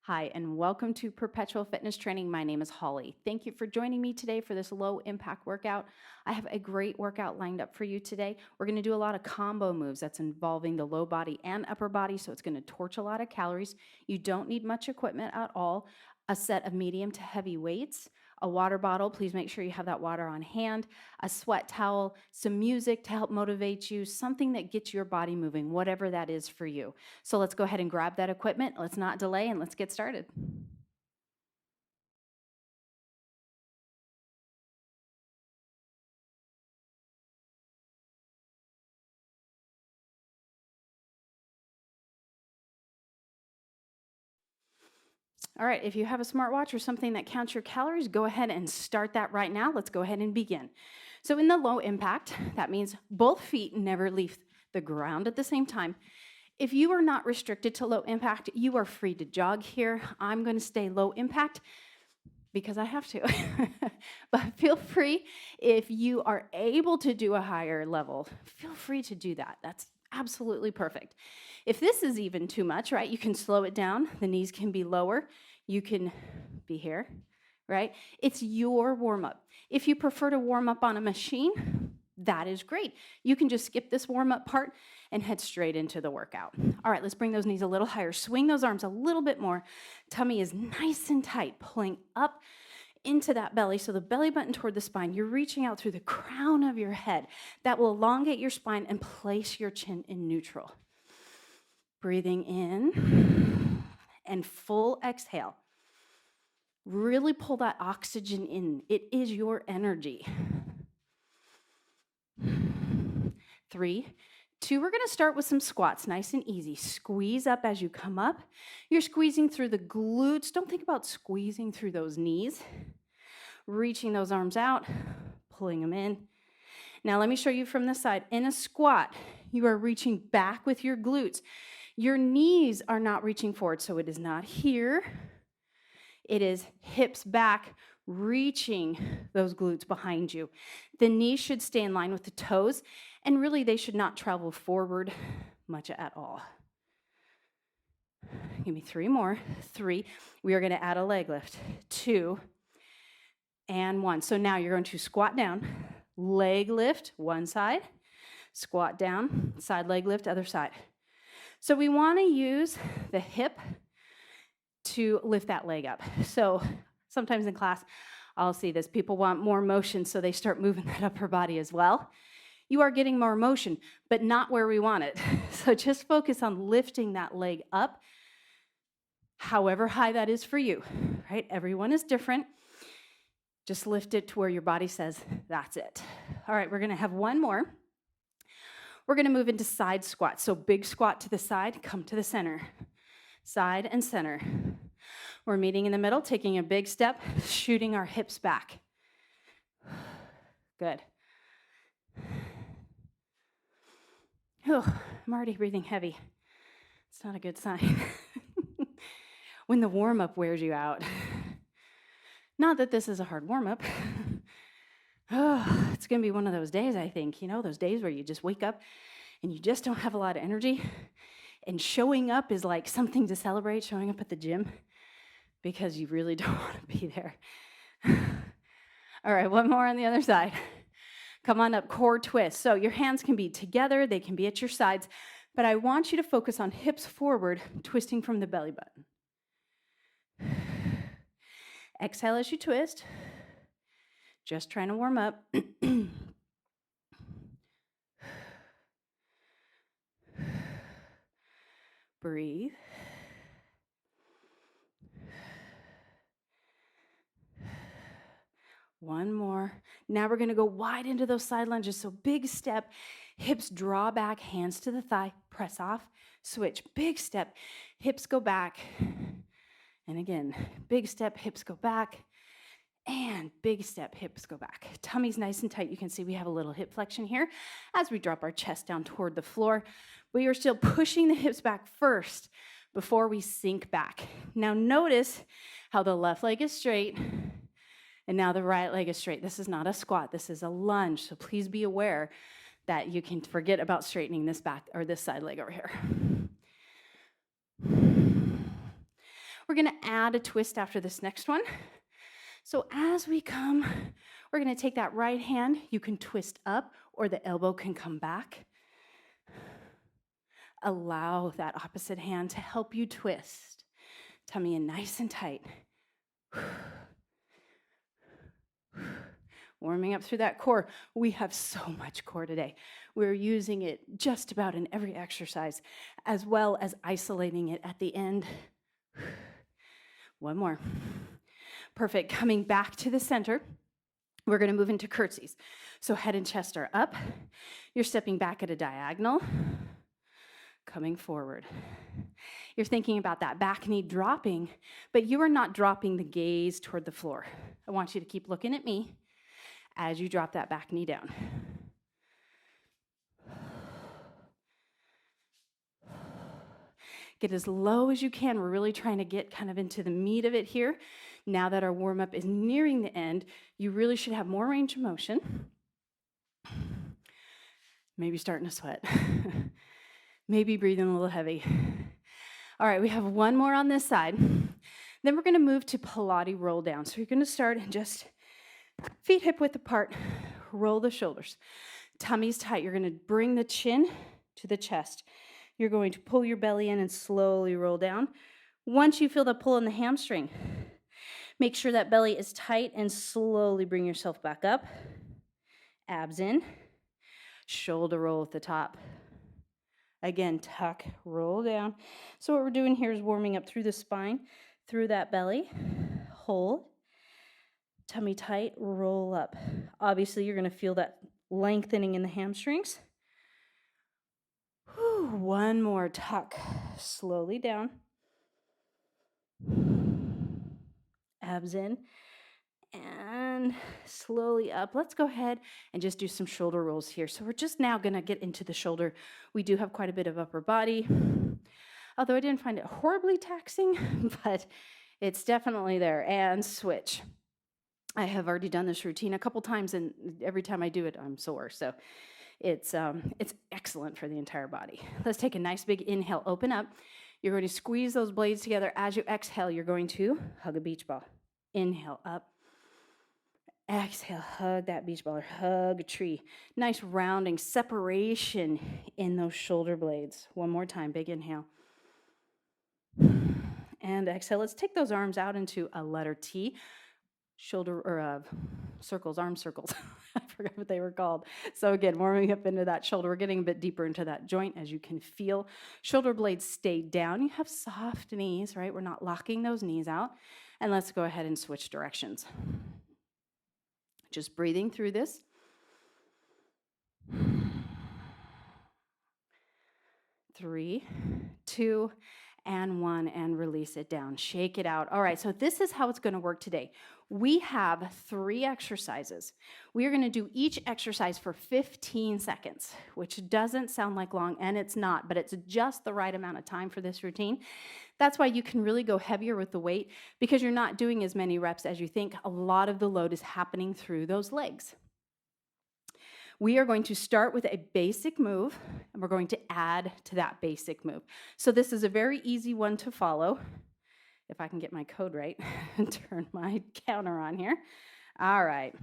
Hi, and welcome to Perpetual Fitness Training. My name is Holly. Thank you for joining me today for this low impact workout. I have a great workout lined up for you today. We're going to do a lot of combo moves that's involving the low body and upper body, so it's going to torch a lot of calories. You don't need much equipment at all. A set of medium to heavy weights, a water bottle. Please make sure you have that water on hand, a sweat towel, some music to help motivate you, something that gets your body moving, whatever that is for you. So let's go ahead and grab that equipment. Let's not delay and let's get started. All right, if you have a smartwatch or something that counts your calories, go ahead and start that right now. Let's go ahead and begin. So in the low impact, that means both feet never leave the ground at the same time. If you are not restricted to low impact, you are free to jog here. I'm going to stay low impact because I have to. But feel free, if you are able to do a higher level, feel free to do that. That's absolutely perfect. If this is even too much, right, you can slow it down. The knees can be lower. You can be here, right? It's your warm up. If you prefer to warm up on a machine, that is great. You can just skip this warm up part and head straight into the workout. All right, let's bring those knees a little higher. Swing those arms a little bit more. Tummy is nice and tight, pulling up into that belly, so the belly button toward the spine. You're reaching out through the crown of your head. That will elongate your spine and place your chin in neutral. Breathing in and full exhale. Really pull that oxygen in. It is your energy. 3, 2, we're going to start with some squats, nice and easy. Squeeze up as you come up. You're squeezing through the glutes. Don't think about squeezing through those knees. Reaching those arms out, pulling them in. Now let me show you from this side. In a squat, you are reaching back with your glutes. Your knees are not reaching forward, so it is not here. It is hips back, reaching those glutes behind you. The knees should stay in line with the toes, and really they should not travel forward much at all. Give me 3 more. 3, we are going to add a leg lift. 2, and 1. So now you're going to squat down, leg lift, one side, squat down, side leg lift, other side. So we want to use the hip to lift that leg up. So sometimes in class, I'll see this. People want more motion, so they start moving that upper body as well. You are getting more motion, but not where we want it. So just focus on lifting that leg up, however high that is for you, right? Everyone is different. Just lift it to where your body says, that's it. All right, we're going to have one more. We're going to move into side squat. So big squat to the side, come to the center. Side and center. We're meeting in the middle, taking a big step, shooting our hips back. Good. Oh, I'm already breathing heavy. It's not a good sign. When the warm-up wears you out. Not that this is a hard warm-up. Oh, it's going to be one of those days, I think. You know, those days where you just wake up and you just don't have a lot of energy. And showing up is like something to celebrate, showing up at the gym, because you really don't want to be there. All right, one more on the other side. Come on up, core twist. So your hands can be together, they can be at your sides, but I want you to focus on hips forward, twisting from the belly button. Exhale as you twist. Just trying to warm up. Breathe. One more. Now we're going to go wide into those side lunges. So big step, hips draw back, hands to the thigh, press off, switch. Big step, hips go back. And again, big step, hips go back. And big step, hips go back. Tummy's nice and tight. You can see we have a little hip flexion here as we drop our chest down toward the floor. We are still pushing the hips back first before we sink back. Now notice how the left leg is straight and now the right leg is straight. This is not a squat. This is a lunge. So please be aware that you can forget about straightening this back or this side leg over here. We're gonna add a twist after this next one. So as we come, we're gonna take that right hand. You can twist up or the elbow can come back. Allow that opposite hand to help you twist. Tummy in nice and tight. Warming up through that core. We have so much core today. We're using it just about in every exercise, as well as isolating it at the end. One more. Perfect. Coming back to the center, we're going to move into curtsies. So head and chest are up. You're stepping back at a diagonal, coming forward. You're thinking about that back knee dropping, but you are not dropping the gaze toward the floor. I want you to keep looking at me as you drop that back knee down. Get as low as you can. We're really trying to get kind of into the meat of it here. Now that our warm-up is nearing the end, you really should have more range of motion. Maybe starting to sweat. Maybe breathing a little heavy. All right, we have one more on this side. Then we're going to move to Pilates roll down. So you're going to start and just feet hip width apart, roll the shoulders. Tummy's tight. You're going to bring the chin to the chest. You're going to pull your belly in and slowly roll down. Once you feel the pull in the hamstring, make sure that belly is tight and slowly bring yourself back up. Abs in, shoulder roll at the top. Again, tuck, roll down. So what we're doing here is warming up through the spine, through that belly. Hold. Tummy tight, roll up. Obviously, you're going to feel that lengthening in the hamstrings. Whew, one more tuck, slowly down. Abs in and slowly up. Let's go ahead and just do some shoulder rolls here. So we're just now going to get into the shoulder. We do have quite a bit of upper body, although I didn't find it horribly taxing, but it's definitely there. And switch. I have already done this routine a couple times, and every time I do it, I'm sore. So it's excellent for the entire body. Let's take a nice big inhale, open up. You're going to squeeze those blades together. As you exhale, you're going to hug a beach ball. Inhale up. Exhale, hug that beach ball or hug a tree. Nice rounding, separation in those shoulder blades. One more time, big inhale. And exhale. Let's take those arms out into a letter T. Shoulder or circles, arm circles. I forgot what they were called. So again, warming up into that shoulder. We're getting a bit deeper into that joint, as you can feel. Shoulder blades stay down. You have soft knees, right? We're not locking those knees out. And let's go ahead and switch directions. Just breathing through this. 3, 2, and 1, and release it down. Shake it out. All right, so this is how it's going to work today. We have 3 exercises. We are going to do each exercise for 15 seconds, which doesn't sound like long, and it's not, but it's just the right amount of time for this routine. That's why you can really go heavier with the weight, because you're not doing as many reps as you think. A lot of the load is happening through those legs. We are going to start with a basic move, and we're going to add to that basic move. So this is a very easy one to follow. If I can get my code right and turn my counter on here. All right.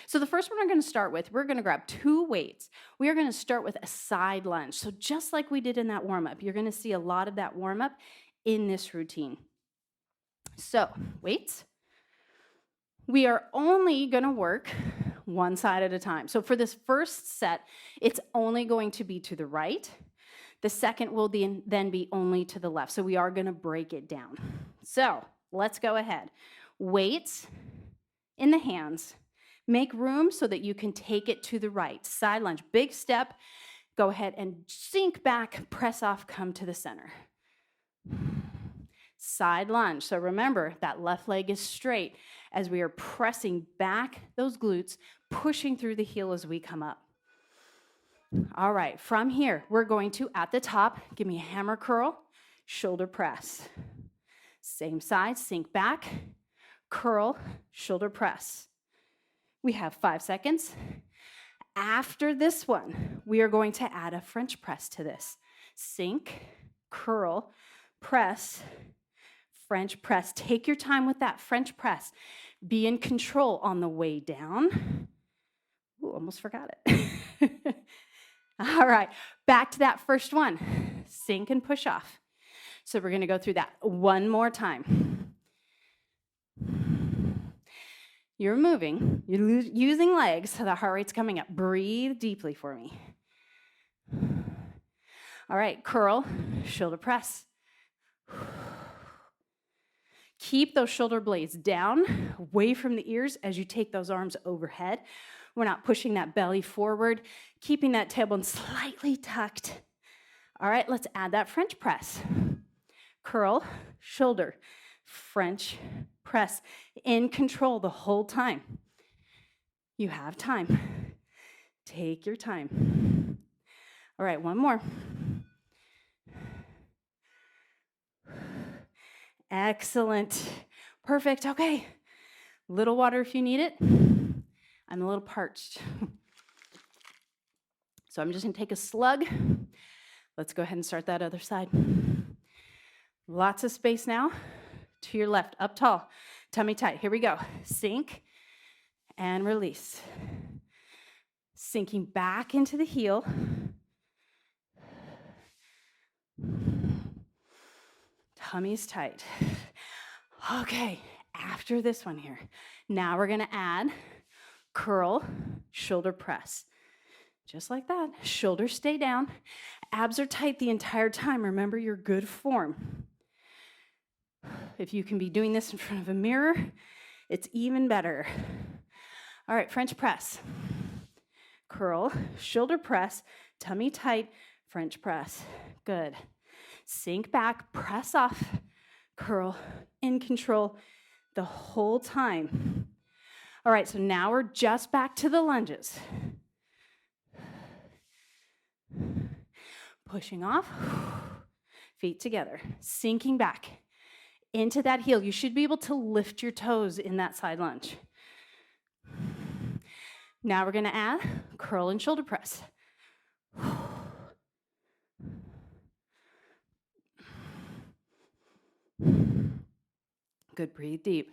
So the first one I'm going to start with, we're going to grab 2 weights. We are going to start with a side lunge. So just like we did in that warm-up, you're going to see a lot of that warm-up in this routine. So weights. We are only going to work one side at a time. So for this first set, it's only going to be to the right. The second will then be only to the left. So we are going to break it down. So let's go ahead. Weights in the hands. Make room so that you can take it to the right. Side lunge, big step. Go ahead and sink back, press off, come to the center. Side lunge. So remember, that left leg is straight as we are pressing back those glutes, pushing through the heel as we come up. All right, from here, we're going to, at the top, give me a hammer curl, shoulder press. Same side, sink back, curl, shoulder press. We have 5 seconds. After this one, we are going to add a French press to this. Sink, curl, press, French press. Take your time with that French press. Be in control on the way down. Ooh, almost forgot it. All right, back to that first one. Sink and push off. So we're gonna go through that one more time. You're moving, you're using legs, so the heart rate's coming up. Breathe deeply for me. All right, curl, shoulder press. Keep those shoulder blades down, away from the ears as you take those arms overhead. We're not pushing that belly forward, keeping that tailbone slightly tucked. All right, let's add that French press. Curl, shoulder, French press. In control the whole time. You have time. Take your time. All right, one more. Excellent. Perfect. Okay. Little water if you need it. I'm a little parched. So I'm just going to take a slug. Let's go ahead and start that other side. Lots of space now. To your left, up tall, tummy tight. Here we go. Sink and release. Sinking back into the heel. Tummy's tight. Okay, after this one here, now we're gonna add curl, shoulder press. Just like that. Shoulders stay down. Abs are tight the entire time. Remember your good form. If you can be doing this in front of a mirror, it's even better. All right, French press. Curl, shoulder press, tummy tight, French press. Good. Sink back, press off, curl, in control the whole time. All right, so now we're just back to the lunges. Pushing off, feet together, sinking back into that heel. You should be able to lift your toes in that side lunge. Now we're gonna add curl and shoulder press. Good, breathe deep.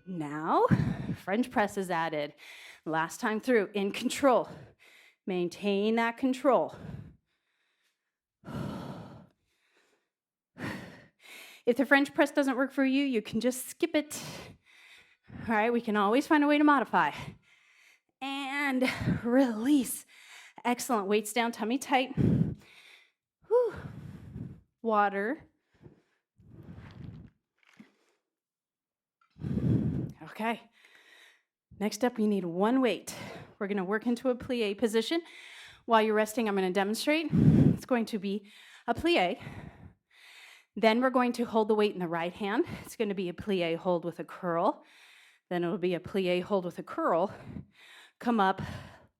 Now, French press is added. Last time through, in control. Maintain that control. If the French press doesn't work for you, you can just skip it. All right, we can always find a way to modify. And release. Excellent, weights down, tummy tight. Whew. Water. Okay. Next up, you need one weight. We're gonna work into a plie position. While you're resting, I'm gonna demonstrate. It's going to be a plie. Then we're going to hold the weight in the right hand. It's gonna be a plie hold with a curl. Then it'll be a plie hold with a curl. Come up,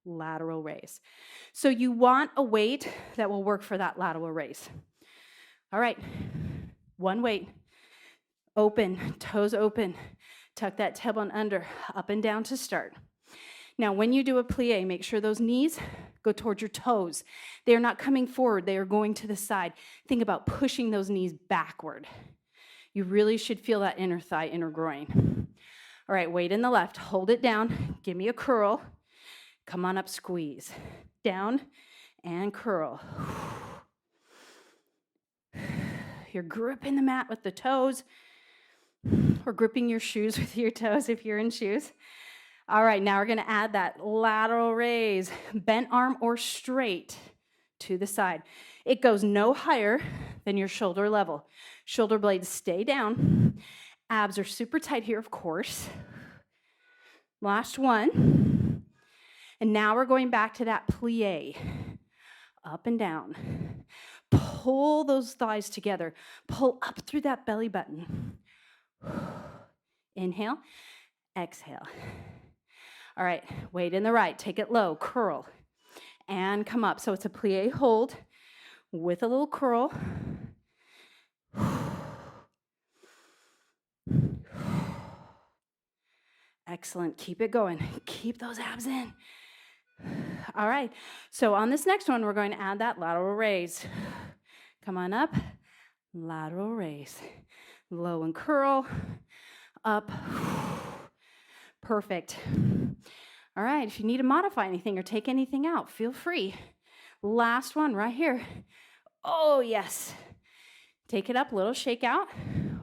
lateral raise. So you want a weight that will work for that lateral raise. All right, one weight. Open, toes open. Tuck that tailbone under, up and down to start. Now, when you do a plie, make sure those knees go towards your toes. They are not coming forward, they are going to the side. Think about pushing those knees backward. You really should feel that inner thigh, inner groin. All right, weight in the left, hold it down, give me a curl. Come on up, squeeze. Down and curl. You're gripping the mat with the toes, or gripping your shoes with your toes if you're in shoes. All right, now we're gonna add that lateral raise, bent arm or straight to the side. It goes no higher than your shoulder level. Shoulder blades stay down. Abs are super tight here, of course. Last one. And now we're going back to that plie. Up and down. Pull those thighs together. Pull up through that belly button. Inhale, exhale. All right, weight in the right, take it low, curl, and come up. So it's a plie hold with a little curl. Excellent, keep it going. Keep those abs in. All right, so on this next one, we're going to add that lateral raise. Come on up. Lateral raise. Low and curl. Up. Perfect. All right, if you need to modify anything or take anything out, feel free. Last one right here. Oh, yes. Take it up, little shake out.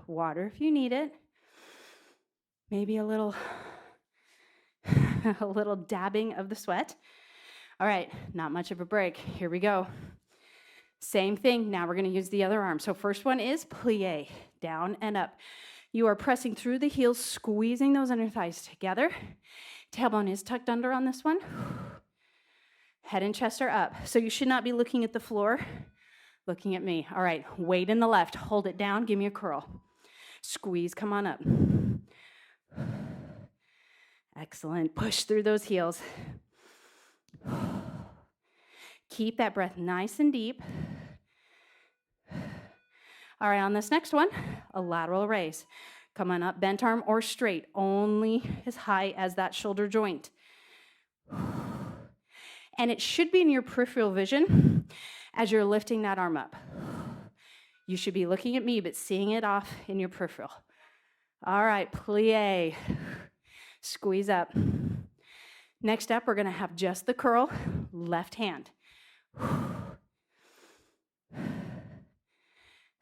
Water if you need it. Maybe a little dabbing of the sweat. All right, not much of a break. Here we go. Same thing. Now we're going to use the other arm. So first one is plie, down and up. You are pressing through the heels, squeezing those inner thighs together. Tailbone is tucked under on this one. Head and chest are up. So you should not be looking at the floor, looking at me. All right, weight in the left. Hold it down. Give me a curl. Squeeze, come on up. Excellent. Push through those heels. Keep that breath nice and deep. All right, on this next one, a lateral raise. Come on up, bent arm or straight, only as high as that shoulder joint. And it should be in your peripheral vision as you're lifting that arm up. You should be looking at me, but seeing it off in your peripheral. All right, plie. Squeeze up. Next up, we're going to have just the curl, left hand.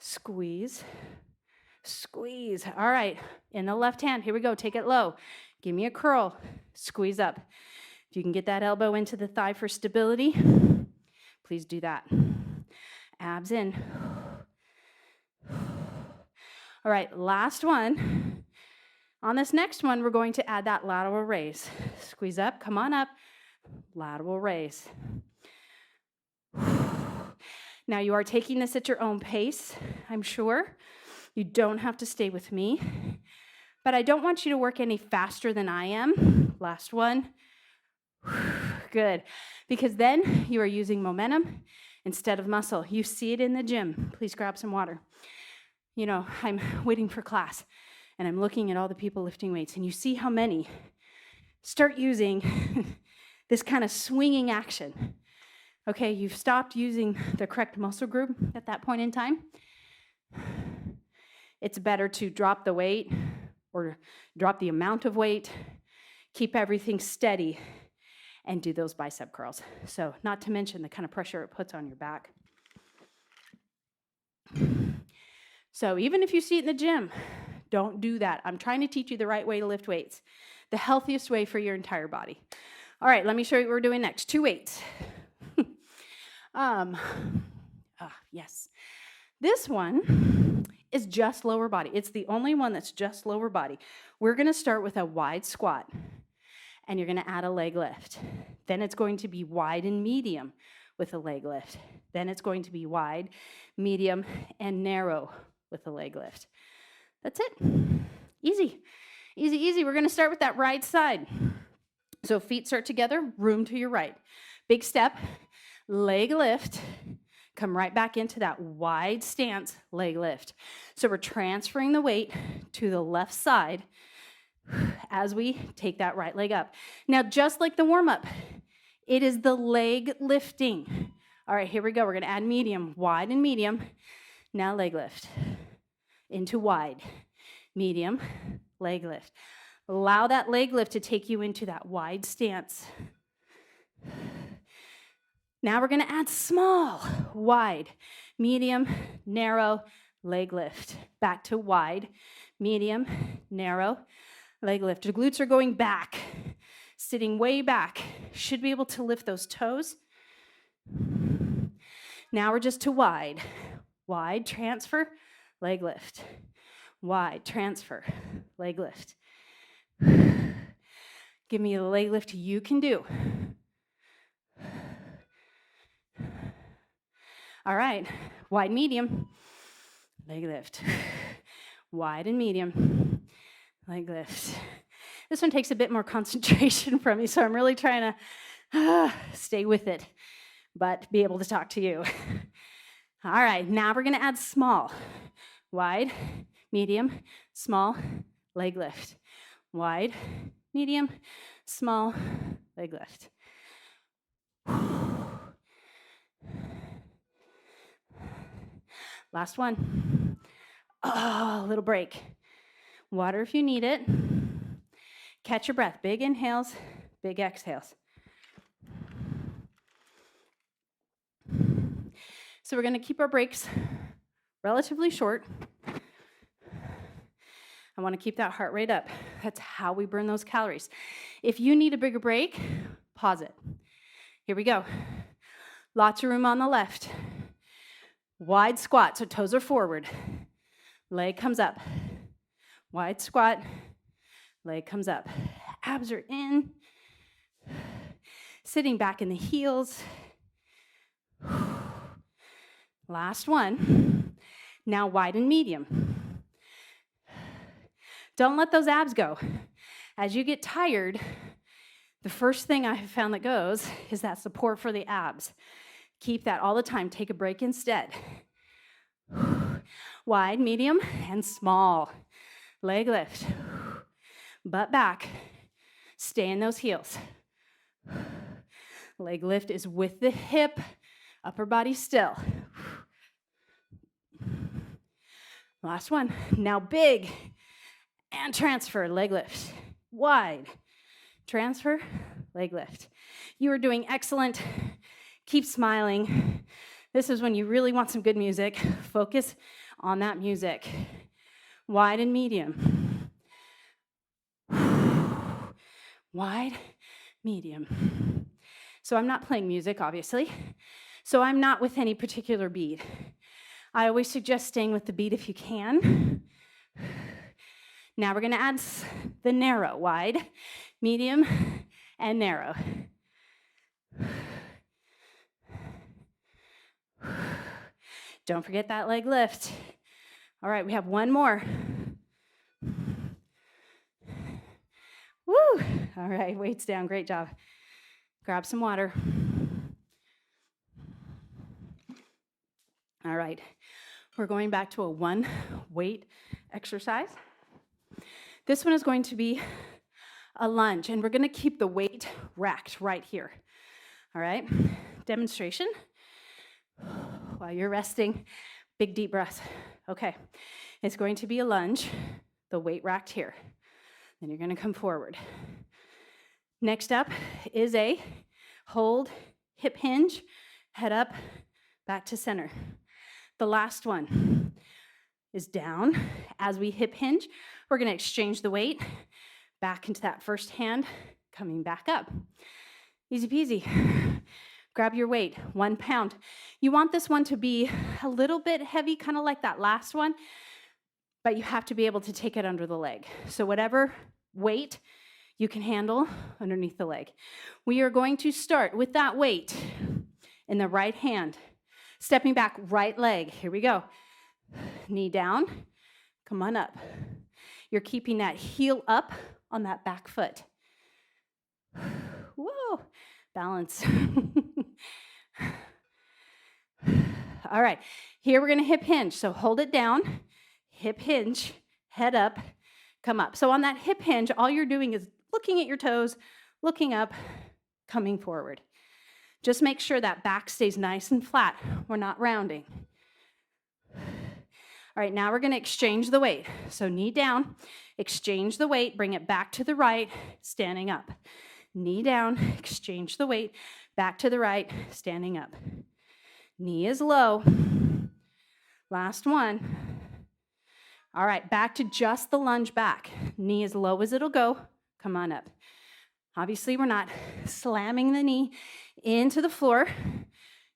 Squeeze, squeeze. All right, in the left hand, here we go. Take it low. Give me a curl. Squeeze up. If you can get that elbow into the thigh for stability, please do that. Abs in. All right, last one. On this next one, we're going to add that lateral raise. Squeeze up, come on up. Lateral raise. Now you are taking this at your own pace, I'm sure. You don't have to stay with me. But I don't want you to work any faster than I am. Last one. Good. Because then you are using momentum instead of muscle. You see it in the gym. Please grab some water. You know, I'm waiting for class, and I'm looking at all the people lifting weights, and you see how many start using this kind of swinging action. Okay, you've stopped using the correct muscle group at that point in time. It's better to drop the weight or drop the amount of weight, keep everything steady, and do those bicep curls. So not to mention the kind of pressure it puts on your back. So even if you see it in the gym, don't do that. I'm trying to teach you the right way to lift weights, the healthiest way for your entire body. All right, let me show you what we're doing next. 2 weights. Yes. This one is just lower body. It's the only one that's just lower body. We're going to start with a wide squat, and you're going to add a leg lift. Then it's going to be wide and medium with a leg lift. Then it's going to be wide, medium, and narrow with a leg lift. That's it. Easy, easy, easy. We're going to start with that right side. So feet start together, room to your right. Big step, leg lift. Come right back into that wide stance, leg lift. So we're transferring the weight to the left side as we take that right leg up. Now, just like the warm-up, it is the leg lifting. All right, here we go. We're going to add medium, wide and medium. Now leg lift into wide, medium, leg lift. Allow that leg lift to take you into that wide stance. Now we're going to add small, wide, medium, narrow, leg lift. Back to wide, medium, narrow, leg lift. The glutes are going back, sitting way back. Should be able to lift those toes. Now we're just to wide. Wide, transfer, leg lift. Wide, transfer, leg lift. Give me a leg lift you can do. All right, wide, medium, leg lift. Wide and medium, leg lift. This one takes a bit more concentration from me, so I'm really trying to stay with it, but be able to talk to you. All right, now we're going to add small. Wide, medium, small, leg lift. Wide, medium, small, leg lift. Last one. Oh, little break. Water if you need it. Catch your breath. Big inhales, big exhales. So we're going to keep our breaks relatively short. I want to keep that heart rate up. That's how we burn those calories. If you need a bigger break, pause it. Here we go. Lots of room on the left. Wide squat, so toes are forward. Leg comes up. Wide squat, leg comes up. Abs are in. Sitting back in the heels. Last one. Now wide and medium. Don't let those abs go. As you get tired, the first thing I have found that goes is that support for the abs. Keep that all the time. Take a break instead. Wide, medium, and small. Leg lift. Butt back. Stay in those heels. Leg lift is with the hip. Upper body still. Last one. Now big. And transfer. Leg lift. Wide. Transfer. Leg lift. You are doing excellent. Keep smiling. This is when you really want some good music. Focus on that music. Wide and medium. Wide, medium. So I'm not playing music, obviously. So I'm not with any particular beat. I always suggest staying with the beat if you can. Now we're going to add the narrow, wide, medium, and narrow. Don't forget that leg lift. All right, we have one more. Woo! All right, weights down, great job. Grab some water. All right, we're going back to a one weight exercise. This one is going to be a lunge, and we're going to keep the weight racked right here. All right, demonstration. While you're resting, big deep breath. Okay, it's going to be a lunge, the weight racked here. Then you're going to come forward. Next up is a hold, hip hinge, head up, back to center. The last one is down. As we hip hinge, we're going to exchange the weight back into that first hand, coming back up. Easy peasy. Grab your weight, 1 pound. You want this one to be a little bit heavy, kind of like that last one, but you have to be able to take it under the leg. So whatever weight you can handle underneath the leg. We are going to start with that weight in the right hand. Stepping back, right leg. Here we go. Knee down. Come on up. You're keeping that heel up on that back foot. Whoa. Balance. All right, here we're gonna hip hinge. So hold it down, hip hinge, head up, come up. So on that hip hinge, all you're doing is looking at your toes, looking up, coming forward. Just make sure that back stays nice and flat. We're not rounding. All right, now we're gonna exchange the weight. So knee down, exchange the weight, bring it back to the right, standing up. Knee down, exchange the weight, back to the right, standing up. Knee is low. Last one. All right, back to just the lunge back. Knee as low as it'll go. Come on up. Obviously, we're not slamming the knee into the floor.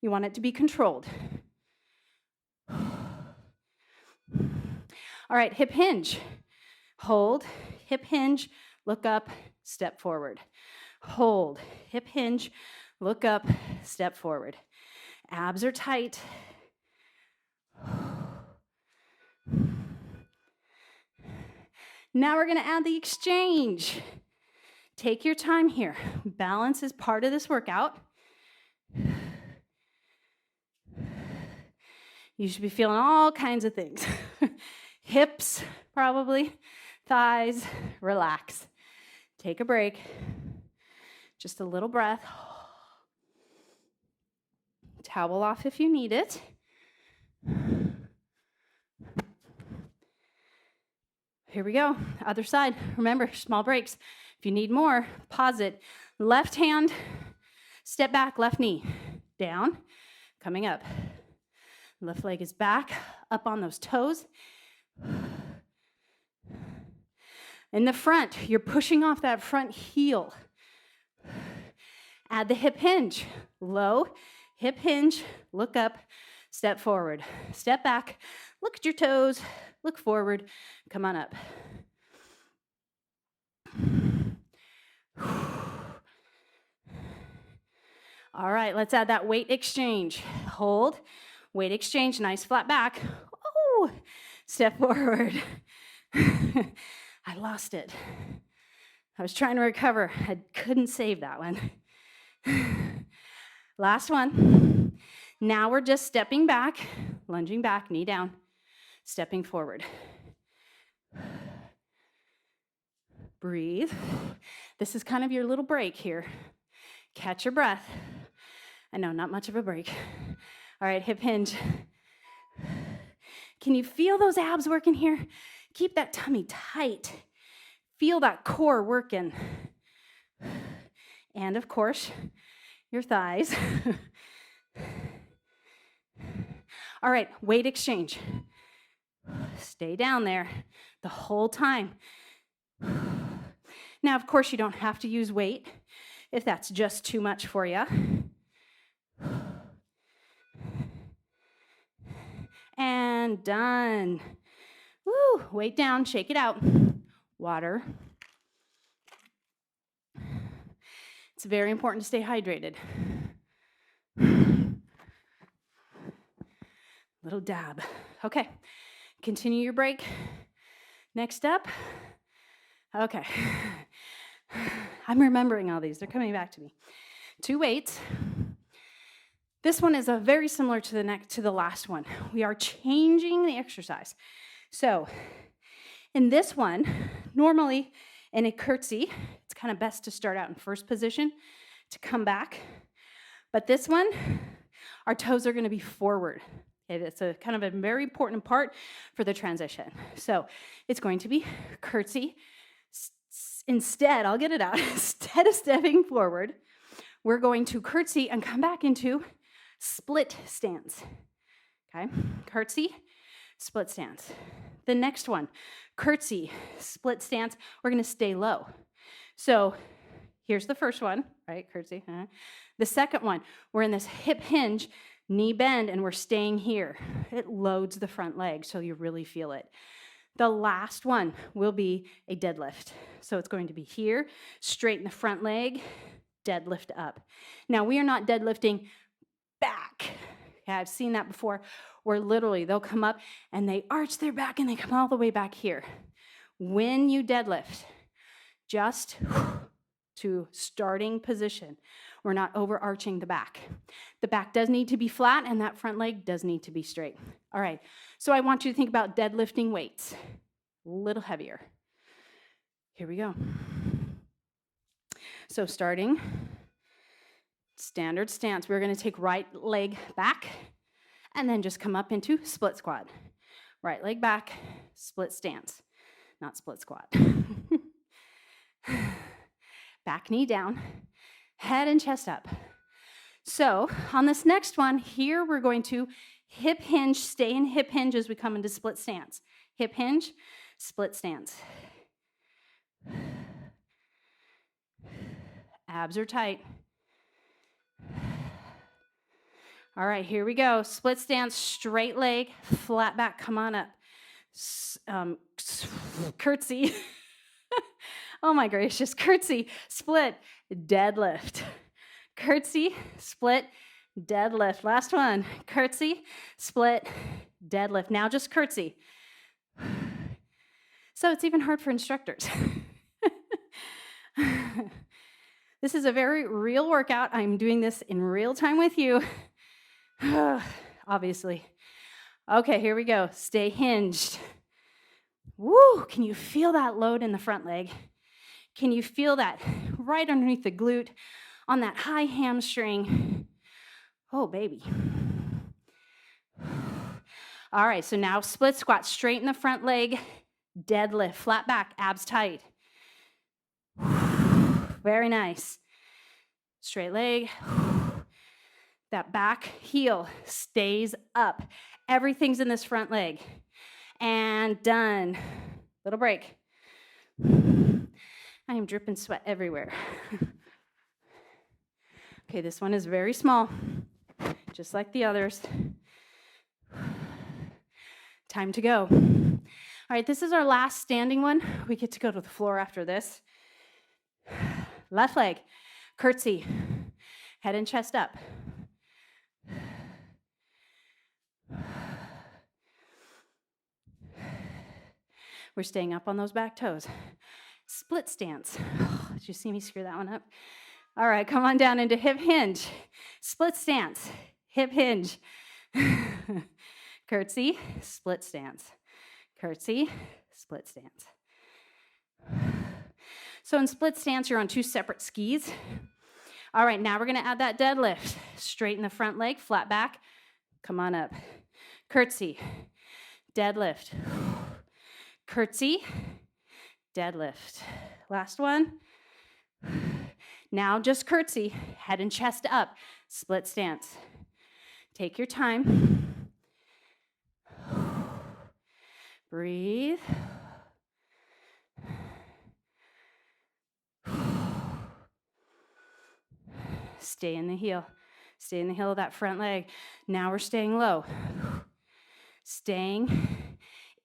You want it to be controlled. All right, hip hinge. Hold, hip hinge, look up, step forward. Hold, hip hinge, look up, step forward. Abs are tight. Now we're going to add the exchange. Take your time here. Balance is part of this workout. You should be feeling all kinds of things. Hips, probably. Thighs, relax. Take a break. Just a little breath. Towel off if you need it. here we go. Other side. Remember, small breaks. If you need more, pause it. Left hand, step back, left knee. Down, coming up. Left leg is back, up on those toes. In the front, you're pushing off that front heel. Add the hip hinge. Low, hip hinge, look up, step forward. Step back, look at your toes, look forward, come on up. All right, let's add that weight exchange. Hold, weight exchange, nice flat back. Oh, step forward. I lost it. I was trying to recover. I couldn't save that one. Last one. Now we're just stepping back, lunging back, knee down, stepping forward. Breathe. This is kind of your little break here. Catch your breath. I know, not much of a break. All right, hip hinge. Can you feel those abs working here? Keep that tummy tight. Feel that core working. And of course, your thighs. All right, weight exchange. Stay down there the whole time. Now, of course, you don't have to use weight if that's just too much for you. And done. Woo, weight down, shake it out. Water. It's very important to stay hydrated. Little dab. Okay, continue your break. Next up. Okay. I'm remembering all these. They're coming back to me. 2 weights. This one is very similar to the last one. We are changing the exercise. So in this one, normally in a curtsy, it's kind of best to start out in first position to come back. But this one, our toes are going to be forward. It's a kind of a very important part for the transition. So it's going to be curtsy. Instead, I'll get it out. Instead of stepping forward, we're going to curtsy and come back into split stance. Okay, curtsy, split stance. The next one, curtsy, split stance. We're going to stay low. So here's the first one, right? Curtsy. The second one, we're in this hip hinge, knee bend, and we're staying here. It loads the front leg, so you really feel it. The last one will be a deadlift. So it's going to be here, straighten the front leg, deadlift up. Now, we are not deadlifting back. Yeah, I've seen that before, where literally they'll come up and they arch their back and they come all the way back here. When you deadlift, just to starting position. We're not overarching the back. The back does need to be flat and that front leg does need to be straight. All right, so I want you to think about deadlifting weights. A little heavier. Here we go. So starting, standard stance. We're going to take right leg back and then just come up into split squat. Right leg back, split stance, not split squat. Back knee down, head and chest up. So on this next one, here we're going to hip hinge, stay in hip hinge as we come into split stance. Hip hinge, split stance. Abs are tight. All right, here we go. Split stance, straight leg, flat back, come on up. Curtsy. Oh my gracious, curtsy, split, deadlift. Curtsy, split, deadlift. Last one, curtsy, split, deadlift. Now just curtsy. So it's even hard for instructors. This is a very real workout. I'm doing this in real time with you. Obviously. Okay, here we go. Stay hinged. Woo! Can you feel that load in the front leg? Can you feel that right underneath the glute on that high hamstring? Oh, baby. All right, so now split squat. Straighten the front leg, Deadlift, flat back, abs tight. Very nice. Straight leg. That back heel stays up. Everything's in this front leg. And done. Little break. I am dripping sweat everywhere. Okay, this one is very small, just like the others. Time to go. All right, this is our last standing one. We get to go to the floor after this. Left leg, curtsy, head and chest up. We're staying up on those back toes. Split stance. Oh, did you see me screw that one up? All right, come on down into hip hinge. Split stance, hip hinge. Curtsy, split stance. Curtsy, split stance. So in split stance, you're on two separate skis. All right, now we're gonna add that deadlift. Straighten the front leg, flat back. Come on up. Curtsy, deadlift. Curtsy, deadlift. Last one. Now just curtsy, head and chest up, split stance. Take your time. Breathe. Stay in the heel. Stay in the heel of that front leg. Now we're staying low. Staying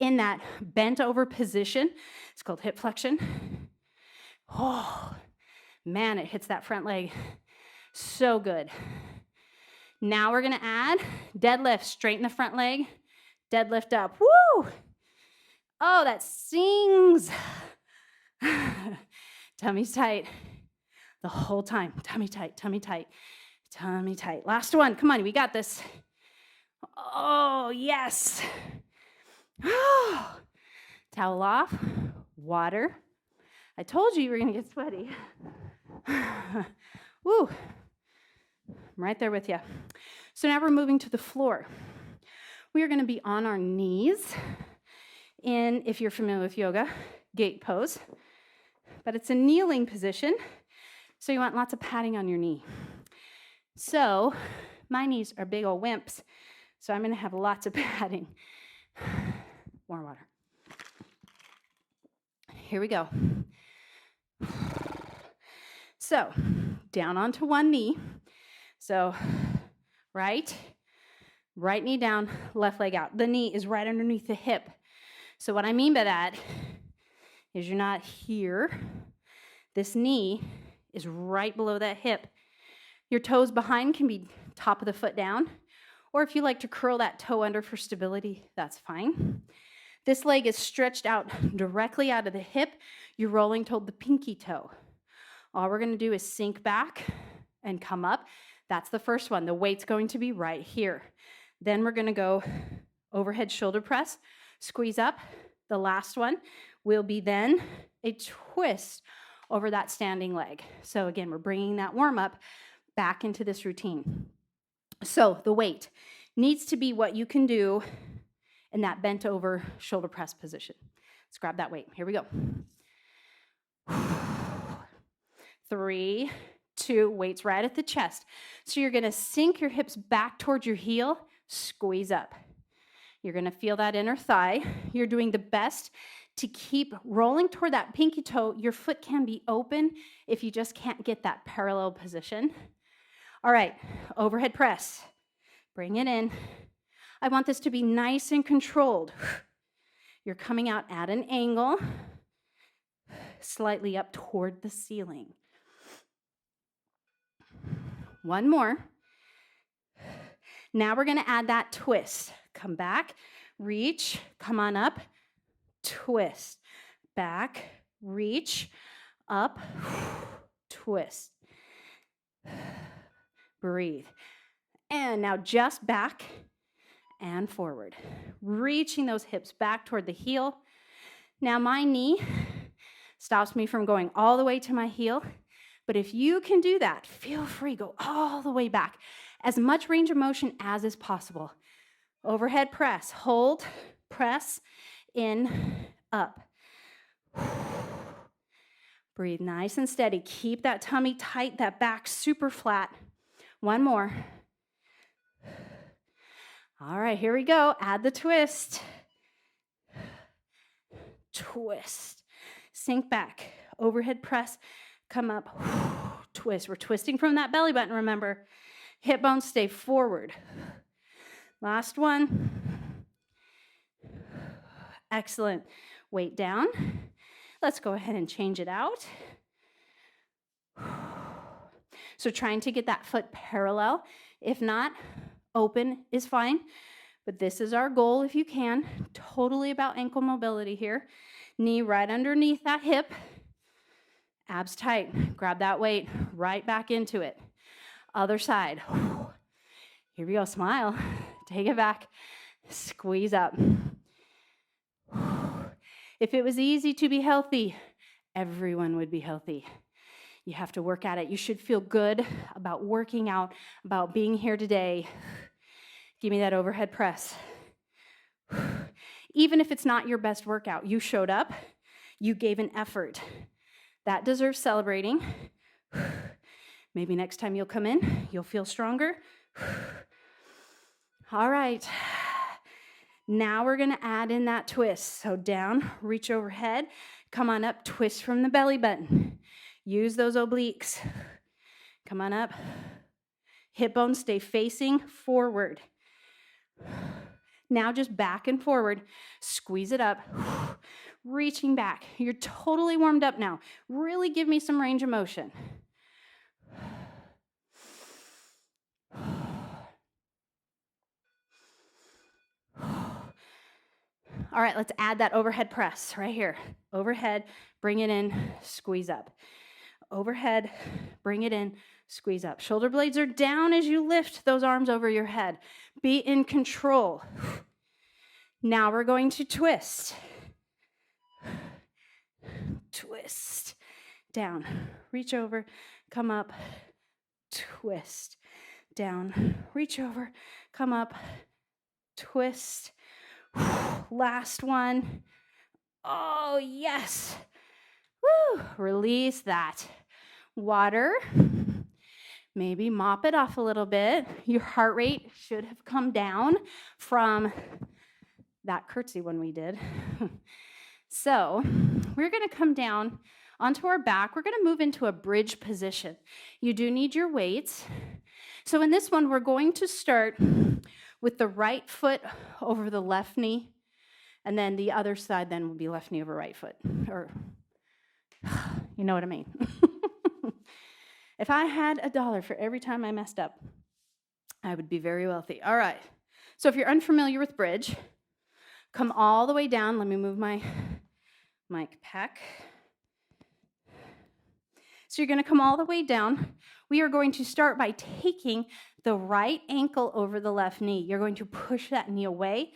in that bent over position. It's called hip flexion. Oh, man, it hits that front leg so good. Now we're gonna add deadlift. Straighten the front leg, deadlift up. Woo! Oh, that stings. Tummy's tight the whole time. Tummy tight, tummy tight, tummy tight. Last one, come on, we got this. Oh, yes. Towel off, water. I told you were gonna get sweaty. Woo. I'm right there with you. So now we're moving to the floor. We are gonna be on our knees in, if you're familiar with yoga, gate pose. But it's a kneeling position, so you want lots of padding on your knee. So my knees are big old wimps, so I'm gonna have lots of padding. More water. Here we go. So down onto one knee. So right knee down, left leg out. The knee is right underneath the hip. So what I mean by that is you're not here. This knee is right below that hip. Your toes behind can be top of the foot down, or if you like to curl that toe under for stability, that's fine. This leg is stretched out directly out of the hip. You're rolling toward the pinky toe. All we're gonna do is sink back and come up. That's the first one. The weight's going to be right here. Then we're gonna go overhead shoulder press, squeeze up. The last one will be then a twist over that standing leg. So again, we're bringing that warm up back into this routine. So the weight needs to be what you can do in that bent over shoulder press position. Let's grab that weight. Here we go. 3, 2, weights right at the chest. So you're gonna sink your hips back towards your heel, squeeze up. You're gonna feel that inner thigh. You're doing the best to keep rolling toward that pinky toe. Your foot can be open if you just can't get that parallel position. All right, overhead press. Bring it in. I want this to be nice and controlled. You're coming out at an angle, slightly up toward the ceiling. One more. Now we're gonna add that twist. Come back, reach, come on up, twist. Back, reach, up, twist. Breathe. And now just back and forward. Reaching those hips back toward the heel. Now my knee stops me from going all the way to my heel. But if you can do that, feel free, go all the way back. As much range of motion as is possible. Overhead press, hold, press, in, up. Breathe nice and steady. Keep that tummy tight, that back super flat. One more. All right, here we go. Add the twist. Twist. Sink back. Overhead press. Come up. Twist. We're twisting from that belly button, remember. Hip bones stay forward. Last one. Excellent. Weight down. Let's go ahead and change it out. So trying to get that foot parallel. If not, open is fine. But this is our goal if you can. Totally about ankle mobility here. Knee right underneath that hip. Abs tight. Grab that weight right back into it. Other side. Here we go. Smile. Take it back. Squeeze up. If it was easy to be healthy, everyone would be healthy. You have to work at it. You should feel good about working out, about being here today. Give me that overhead press. Even if it's not your best workout, you showed up, you gave an effort. That deserves celebrating. Maybe next time you'll come in, you'll feel stronger. All right. Now we're going to add in that twist. So down, reach overhead, come on up, twist from the belly button. Use those obliques. Come on up. Hip bones stay facing forward. Now just back and forward. Squeeze it up. Reaching back. You're totally warmed up now. Really give me some range of motion. All right, let's add that overhead press right here. Overhead, bring it in, squeeze up. Overhead, bring it in, squeeze up. Shoulder blades are down as you lift those arms over your head. Be in control. Now we're going to twist. Twist. Down. Reach over. Come up. Twist. Down. Reach over. Come up. Twist. Last one. Oh, yes. Woo. Release that. Water. Maybe mop it off a little bit. Your heart rate should have come down from that curtsy one we did. So we're going to come down onto our back. We're going to move into a bridge position. You do need your weights. So in this one, we're going to start with the right foot over the left knee, and then the other side then will be left knee over right foot, or you know what I mean. If I had $1 for every time I messed up, I would be very wealthy. All right. So if you're unfamiliar with bridge, come all the way down. Let me move my mic pack. So you're going to come all the way down. We are going to start by taking the right ankle over the left knee. You're going to push that knee away.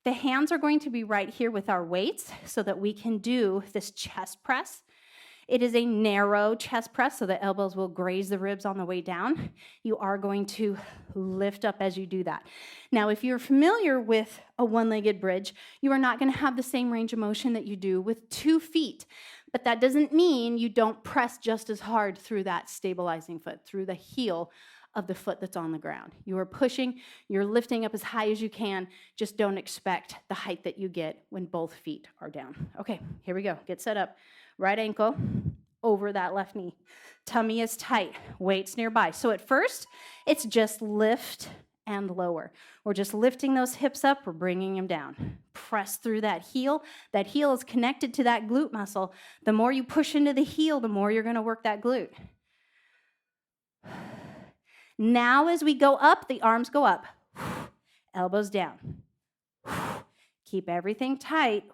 The hands are going to be right here with our weights so that we can do this chest press. It is a narrow chest press, so the elbows will graze the ribs on the way down. You are going to lift up as you do that. Now, if you're familiar with a one-legged bridge, you are not going to have the same range of motion that you do with 2 feet. But that doesn't mean you don't press just as hard through that stabilizing foot, through the heel of the foot that's on the ground. You are pushing, you're lifting up as high as you can. Just don't expect the height that you get when both feet are down. Okay, here we go. Get set up. Right ankle over that left knee. Tummy is tight, weights nearby. So at first, it's just lift and lower. We're just lifting those hips up, we're bringing them down. Press through that heel. That heel is connected to that glute muscle. The more you push into the heel, the more you're gonna work that glute. Now as we go up, the arms go up. Elbows down. Keep everything tight.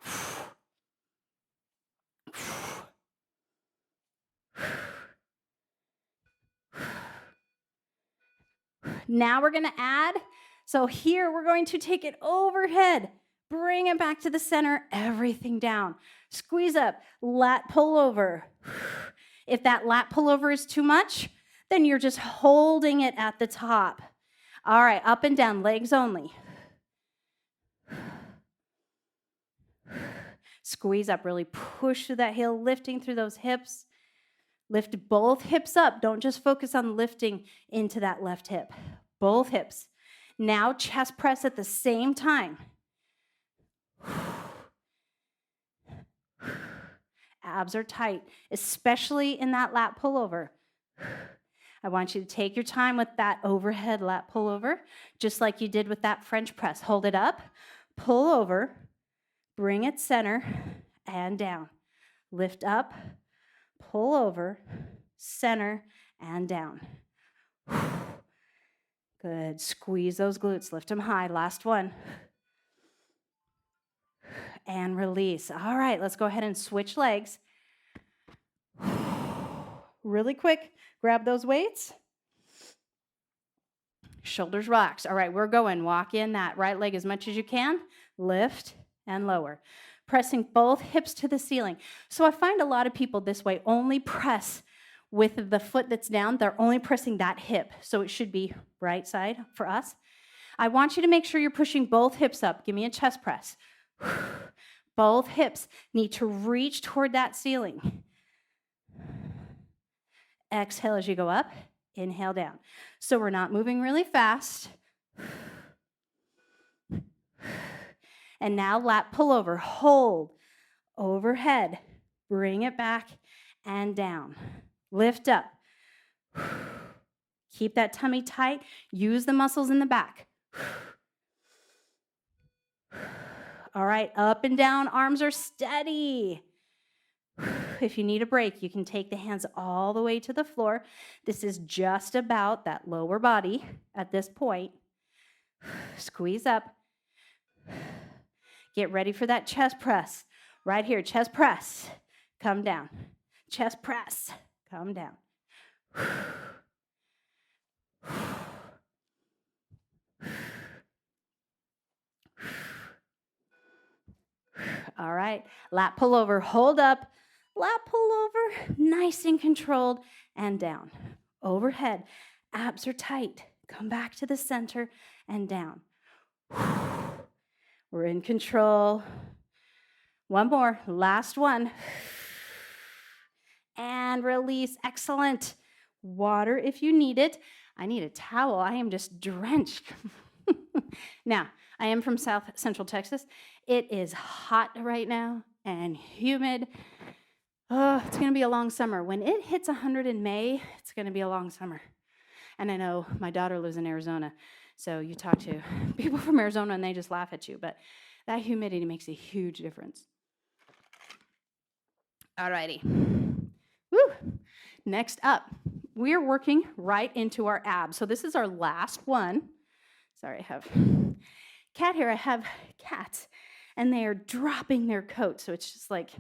Now we're going to add. So here we're going to take it overhead. Bring it back to the center. Everything down. Squeeze up. Lat pull over. If that lat pull over is too much, then you're just holding it at the top. All right, up and down, legs only. Squeeze up, really push through that heel, lifting through those hips. Lift both hips up. Don't just focus on lifting into that left hip. Both hips. Now chest press at the same time. Abs are tight, especially in that lat pullover. I want you to take your time with that overhead lat pullover, just like you did with that French press. Hold it up, pull over, bring it center, and down. Lift up, pull over, center, and down. Good. Squeeze those glutes. Lift them high. Last one. And release. All right, let's go ahead and switch legs. Really quick. Grab those weights. Shoulders relaxed. All right, we're going. Walk in that right leg as much as you can. Lift and lower. Pressing both hips to the ceiling. So I find a lot of people this way only press with the foot that's down. They're only pressing that hip. So it should be right side for us. I want you to make sure you're pushing both hips up. Give me a chest press. Both hips need to reach toward that ceiling. Exhale as you go up. Inhale down. So we're not moving really fast. And now lat pullover. Hold. Overhead. Bring it back and down. Lift up. Keep that tummy tight. Use the muscles in the back. All right, up and down. Arms are steady. If you need a break, you can take the hands all the way to the floor. This is just about that lower body at this point. Squeeze up. Get ready for that chest press. Right here, chest press. Come down. Chest press. Come down. All right, lat pullover. Hold up. Lat pullover. Nice and controlled. And down. Overhead. Abs are tight. Come back to the center and down. We're in control. One more. Last one. And release. Excellent. Water if you need it. I need a towel. I am just drenched. Now, I am from South Central Texas. It is hot right now and humid. Oh, it's going to be a long summer. When it hits 100 in May, it's going to be a long summer. And I know my daughter lives in Arizona, so you talk to people from Arizona and they just laugh at you, but that humidity makes a huge difference. All righty. Woo! Next up, we're working right into our abs. So this is our last one. Sorry, I have cat here. I have cats, and they are dropping their coat, so it's just like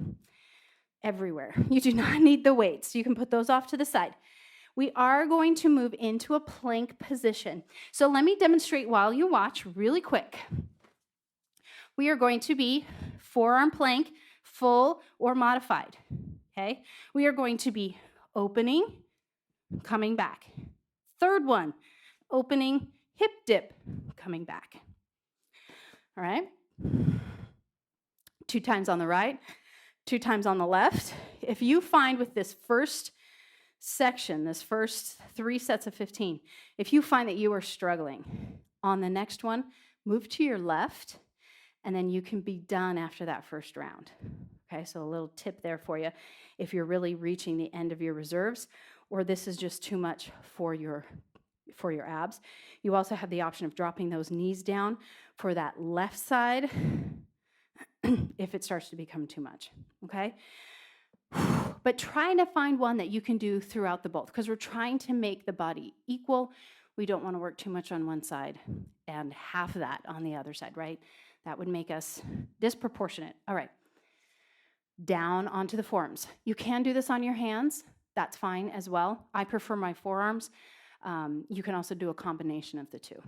everywhere. You do not need the weights. You can put those off to the side. We are going to move into a plank position. So let me demonstrate while you watch really quick. We are going to be forearm plank, full or modified, okay? We are going to be opening, coming back. Third one, opening, hip dip, coming back. All right? 2 times on the right, 2 times on the left. If you find with this first section, this first 3 sets of 15, if you find that you are struggling, on the next one, move to your left, and then you can be done after that first round. Okay, so a little tip there for you if you're really reaching the end of your reserves, or this is just too much for your abs. You also have the option of dropping those knees down for that left side if it starts to become too much, okay? But trying to find one that you can do throughout the both, because we're trying to make the body equal. We don't want to work too much on one side and half of that on the other side, right? That would make us disproportionate. All right. Down onto the forearms. You can do this on your hands. That's fine as well. I prefer my forearms. You can also do a combination of the two.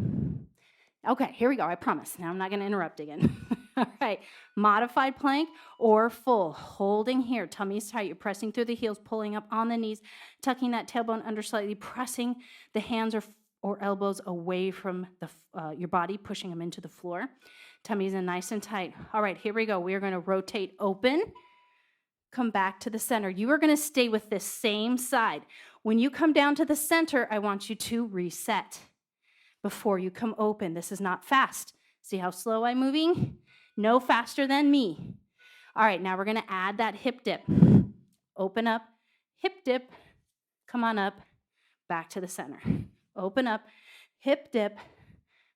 Okay, here we go. I promise. Now I'm not going to interrupt again. All right. Modified plank or full. Holding here. Tummy's tight. You're pressing through the heels, pulling up on the knees, tucking that tailbone under slightly, pressing the hands or elbows away from your body, pushing them into the floor. Tummy's in nice and tight. All right, here we go. We are going to rotate open, come back to the center. You are going to stay with this same side. When you come down to the center, I want you to reset before you come open. This is not fast. See how slow I'm moving? No faster than me. All right, now we're going to add that hip dip. Open up, hip dip, come on up, back to the center. Open up, hip dip,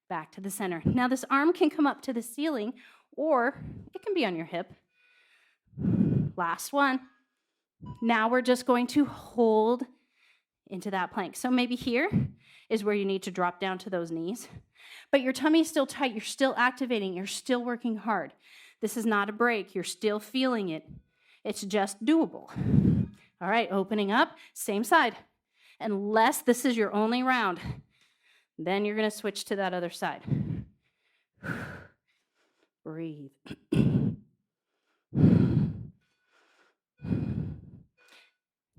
back to the center. Now this arm can come up to the ceiling or it can be on your hip. Last one. Now we're just going to hold into that plank. So maybe here is where you need to drop down to those knees, but your tummy is still tight. You're still activating. You're still working hard. This is not a break. You're still feeling it. It's just doable. All right, opening up, same side. Unless this is your only round, then you're going to switch to that other side. Breathe.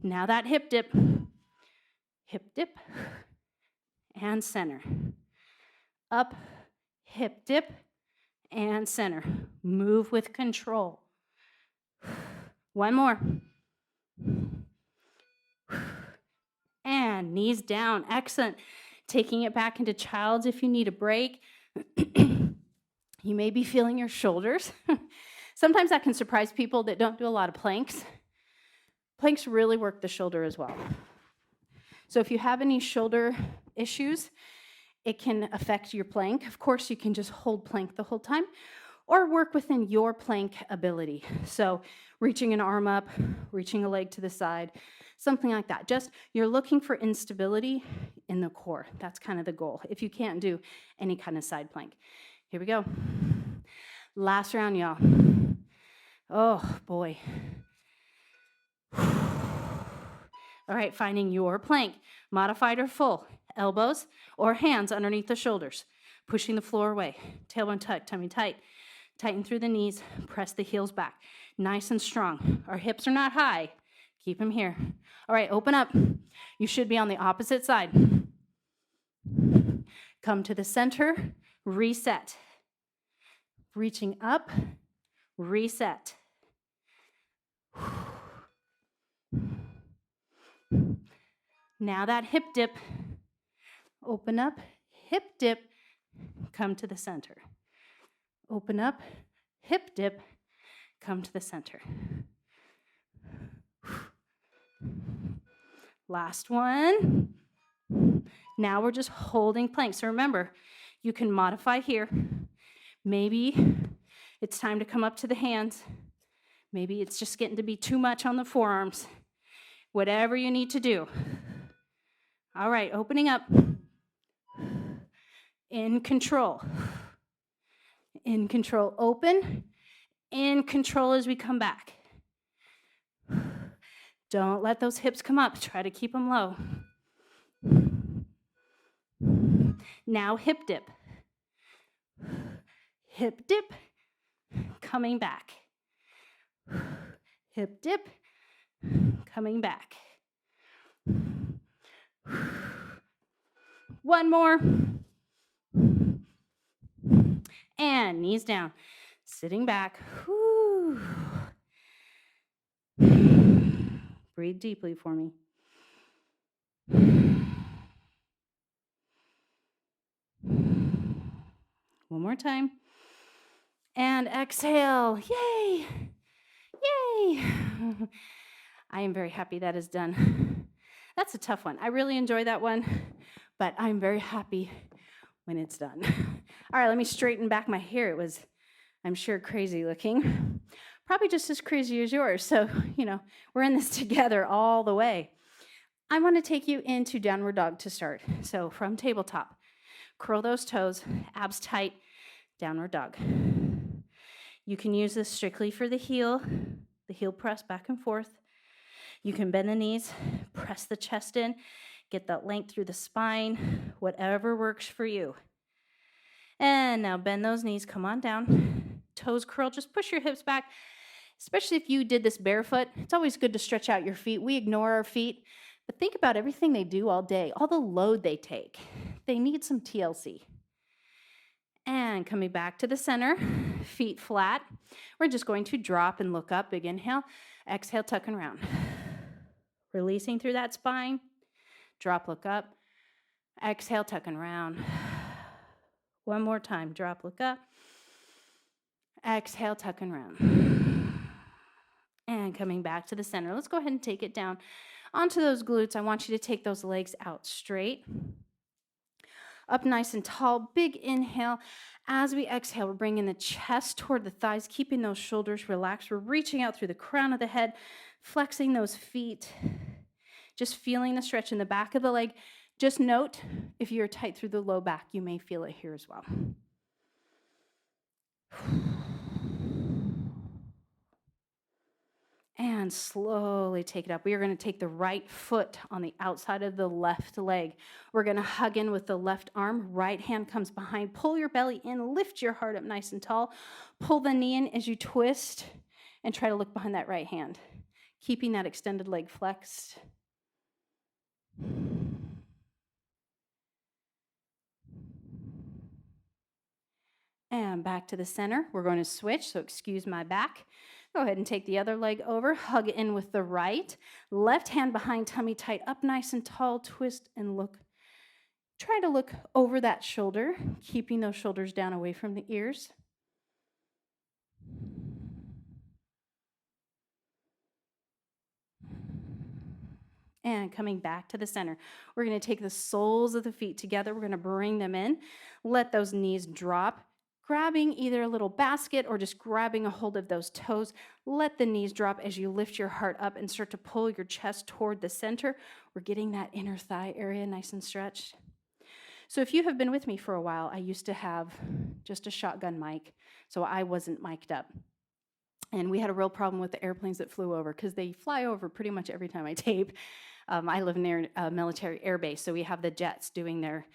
Now that hip dip, and center. Up, hip dip, and center. Move with control. One more. And knees down. Excellent. Taking it back into child's if you need a break. You may be feeling your shoulders. Sometimes that can surprise people that don't do a lot of planks. Planks really work the shoulder as well. So if you have any shoulder issues, it can affect your plank. Of course, you can just hold plank the whole time or work within your plank ability. So reaching an arm up, reaching a leg to the side, something like that. Just you're looking for instability in the core. That's kind of the goal if you can't do any kind of side plank. Here we go. Last round, y'all. Oh, boy. All right, finding your plank, modified or full, elbows or hands underneath the shoulders, pushing the floor away, tailbone tuck, tummy tight, tighten through the knees, press the heels back, nice and strong. Our hips are not high, keep them here. All right, open up. You should be on the opposite side. Come to the center, reset. Reaching up, reset. Now that hip dip, open up, hip dip, come to the center. Open up, hip dip, come to the center. Last one. Now we're just holding plank. So remember, you can modify here. Maybe it's time to come up to the hands. Maybe it's just getting to be too much on the forearms. Whatever you need to do. All right, opening up. In control. In control, open. In control as we come back. Don't let those hips come up. Try to keep them low. Now hip dip. Hip dip. Coming back. Hip dip. Coming back. One more. And knees down. Sitting back. Whew. Breathe deeply for me. One more time. And exhale. Yay! Yay! I am very happy that is done. That's a tough one. I really enjoy that one, but I'm very happy when it's done. All right, let me straighten back my hair. It was, I'm sure, crazy looking. Probably just as crazy as yours. So, we're in this together all the way. I want to take you into downward dog to start. So from tabletop, curl those toes, abs tight, downward dog. You can use this strictly for the heel press back and forth. You can bend the knees, press the chest in, get that length through the spine, whatever works for you. And now bend those knees, come on down. Toes curl, just push your hips back, especially if you did this barefoot. It's always good to stretch out your feet. We ignore our feet, but think about everything they do all day, all the load they take. They need some TLC. And coming back to the center, feet flat. We're just going to drop and look up. Big inhale. Exhale, tuck and round. Releasing through that spine. Drop, look up. Exhale, tuck and round. One more time. Drop, look up. Exhale, tuck and round. And coming back to the center. Let's go ahead and take it down onto those glutes. I want you to take those legs out straight. Up nice and tall. Big inhale. As we exhale, we're bringing the chest toward the thighs, keeping those shoulders relaxed. We're reaching out through the crown of the head, flexing those feet, just feeling the stretch in the back of the leg. Just note, if you're tight through the low back, you may feel it here as well. And slowly take it up. We are going to take the right foot on the outside of the left leg. We're going to hug in with the left arm. Right hand comes behind. Pull your belly in. Lift your heart up nice and tall. Pull the knee in as you twist and try to look behind that right hand. Keeping that extended leg flexed. And back to the center. We're going to switch, so excuse my back. Go ahead and take the other leg over. Hug in with the right. Left hand behind, tummy tight, up nice and tall. Twist and look. Try to look over that shoulder, keeping those shoulders down away from the ears. And coming back to the center. We're going to take the soles of the feet together. We're going to bring them in. Let those knees drop. Grabbing either a little basket or just grabbing a hold of those toes. Let the knees drop as you lift your heart up and start to pull your chest toward the center. We're getting that inner thigh area nice and stretched. So if you have been with me for a while, I used to have just a shotgun mic, so I wasn't mic'd up. And we had a real problem with the airplanes that flew over because they fly over pretty much every time I tape. I live near a military air base, so we have the jets doing their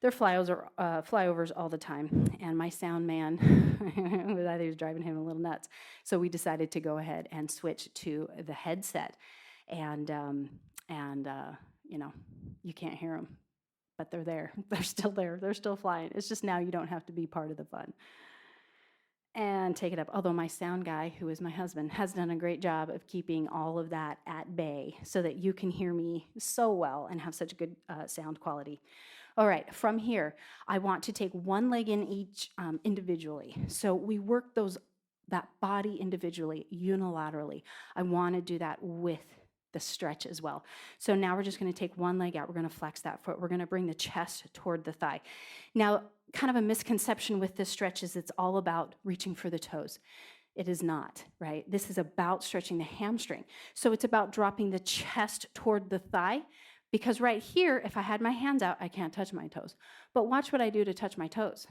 flyovers all the time. And my sound man, he was driving him a little nuts. So we decided to go ahead and switch to the headset. And you know, you can't hear them, but they're there. They're still there. They're still flying. It's just now you don't have to be part of the fun. And take it up. Although my sound guy, who is my husband, has done a great job of keeping all of that at bay so that you can hear me so well and have such good sound quality. All right, from here, I want to take one leg in each individually. So we work that body individually, unilaterally. I want to do that with the stretch as well. So now we're just going to take one leg out. We're going to flex that foot. We're going to bring the chest toward the thigh. Now, kind of a misconception with this stretch is it's all about reaching for the toes. It is not, right? This is about stretching the hamstring. So it's about dropping the chest toward the thigh, because right here, if I had my hands out, I can't touch my toes. But watch what I do to touch my toes.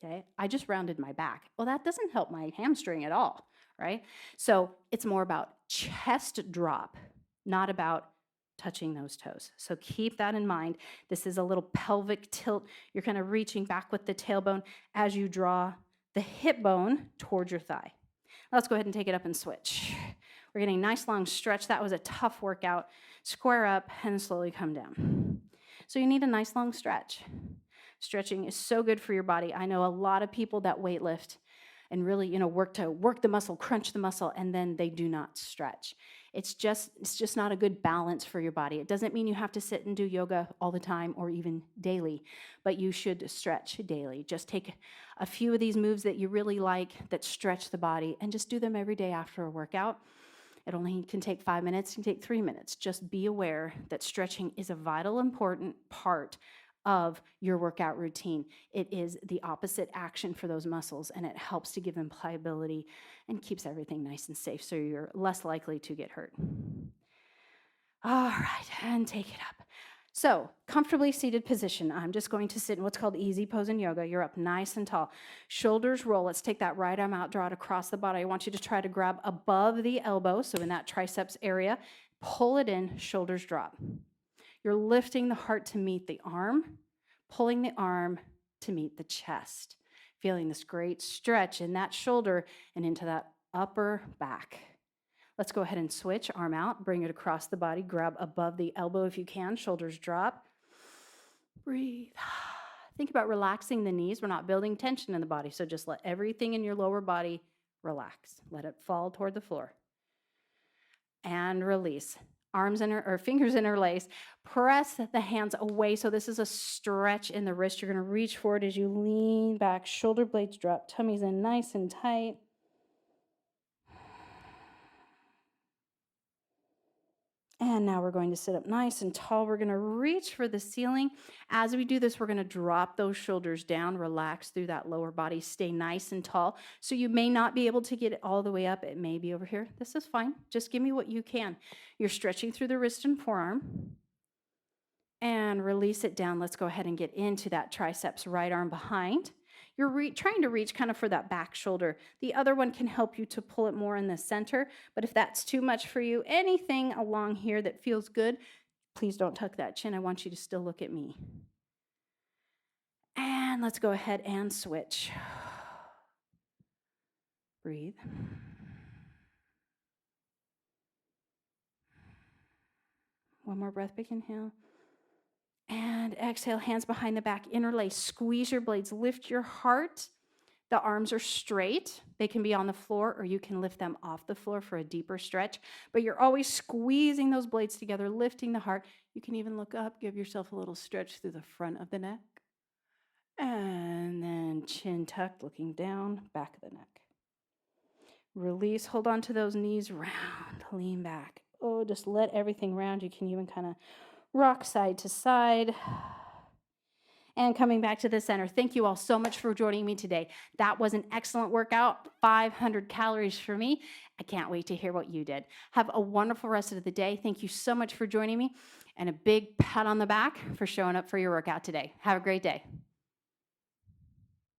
Okay, I just rounded my back. Well, that doesn't help my hamstring at all, right? So it's more about chest drop, not about touching those toes. So keep that in mind. This is a little pelvic tilt. You're kind of reaching back with the tailbone as you draw the hip bone towards your thigh. Let's go ahead and take it up and switch. We're getting a nice long stretch. That was a tough workout. Square up and slowly come down. So you need a nice long stretch. Stretching is so good for your body. I know a lot of people that weight lift and really, work the muscle, crunch the muscle, and then they do not stretch. It's just not a good balance for your body. It doesn't mean you have to sit and do yoga all the time or even daily, but you should stretch daily. Just take a few of these moves that you really like that stretch the body and just do them every day after a workout. It only can take 5 minutes, it can take 3 minutes. Just be aware that stretching is a vital, important part of your workout routine. It is the opposite action for those muscles, and it helps to give them pliability and keeps everything nice and safe, so you're less likely to get hurt. All right, and take it up. So, comfortably seated position. I'm just going to sit in what's called easy pose in yoga. You're up nice and tall. Shoulders roll. Let's take that right arm out, draw it across the body. I want you to try to grab above the elbow, so in that triceps area. Pull it in, shoulders drop. You're lifting the heart to meet the arm, pulling the arm to meet the chest. Feeling this great stretch in that shoulder and into that upper back. Let's go ahead and switch, arm out, bring it across the body, grab above the elbow if you can, shoulders drop. Breathe. Think about relaxing the knees. We're not building tension in the body, so just let everything in your lower body relax. Let it fall toward the floor. And release. Arms or fingers interlace. Press the hands away. So this is a stretch in the wrist. You're going to reach forward as you lean back. Shoulder blades drop. Tummy's in nice and tight. And now we're going to sit up nice and tall. We're going to reach for the ceiling. As we do this, we're going to drop those shoulders down, relax through that lower body, stay nice and tall. So you may not be able to get it all the way up. It may be over here. This is fine. Just give me what you can. You're stretching through the wrist and forearm. And release it down. Let's go ahead and get into that triceps, right arm behind. You're trying to reach kind of for that back shoulder. The other one can help you to pull it more in the center, but if that's too much for you, anything along here that feels good, please don't tuck that chin. I want you to still look at me. And let's go ahead and switch. Breathe. One more breath, big inhale. And exhale, hands behind the back, interlace, squeeze your blades, lift your heart. The arms are straight. They can be on the floor or you can lift them off the floor for a deeper stretch, but you're always squeezing those blades together, lifting the heart. You can even look up, give yourself a little stretch through the front of the neck. And then chin tucked, looking down, back of the neck. Release, hold on to those knees, round, lean back. Oh, just let everything round. You can even kind of rock side to side. And coming back to the center. Thank you all so much for joining me today. That was an excellent workout, 500 calories for me. I can't wait to hear what you did. Have a wonderful rest of the day. Thank you so much for joining me, and a big pat on the back for showing up for your workout today. Have a great day.